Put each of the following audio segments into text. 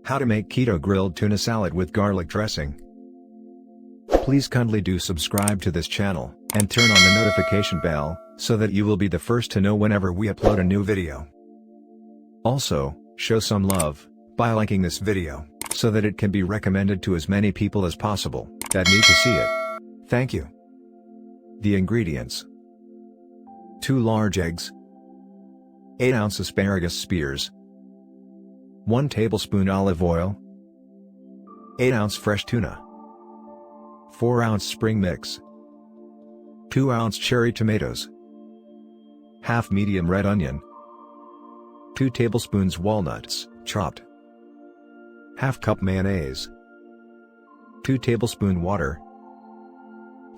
How to make keto grilled tuna salad with garlic dressing. Please kindly do subscribe to this channel, and turn on the notification bell, so that you will be the first to know whenever we upload a new video. Also, show some love, by liking this video, so that it can be recommended to as many people as possible, that need to see it. Thank you. The ingredients: 2 large eggs, 8-ounce asparagus spears, 1 tablespoon olive oil, 8-ounce fresh tuna, 4-ounce spring mix, 2-ounce cherry tomatoes, half medium red onion, 2 tablespoons walnuts, chopped, half cup mayonnaise, 2 tablespoon water,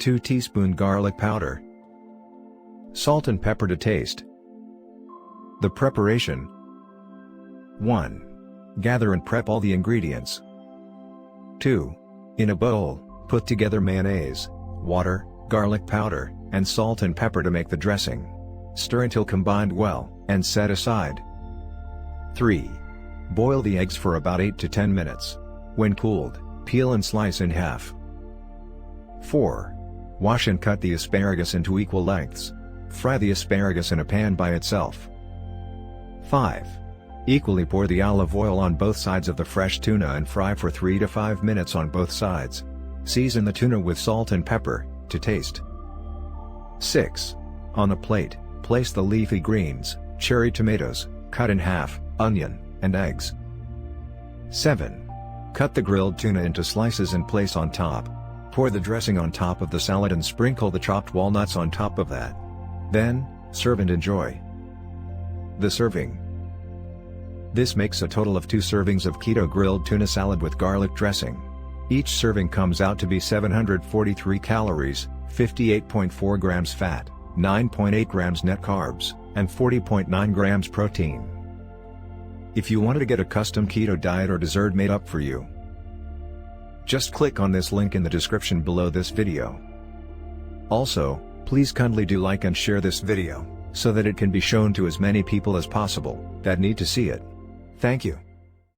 2 teaspoon garlic powder, salt and pepper to taste. The preparation: 1. Gather and prep all the ingredients. 2. In a bowl, put together mayonnaise, water, garlic powder, and salt and pepper to make the dressing. Stir until combined well, and set aside. 3. Boil the eggs for about 8 to 10 minutes. When cooled, peel and slice in half. 4. Wash and cut the asparagus into equal lengths. Fry the asparagus in a pan by itself. 5. Equally pour the olive oil on both sides of the fresh tuna and fry for 3 to 5 minutes on both sides. Season the tuna with salt and pepper, to taste. 6. On a plate, place the leafy greens, cherry tomatoes, cut in half, onion, and eggs. 7. Cut the grilled tuna into slices and place on top. Pour the dressing on top of the salad and sprinkle the chopped walnuts on top of that. Then, serve and enjoy. The serving. This makes a total of 2 servings of keto grilled tuna salad with garlic dressing. Each serving comes out to be 743 calories, 58.4 grams fat, 9.8 grams net carbs, and 40.9 grams protein. If you wanted to get a custom keto diet or dessert made up for you, just click on this link in the description below this video. Also, please kindly do like and share this video, so that it can be shown to as many people as possible, that need to see it. Thank you.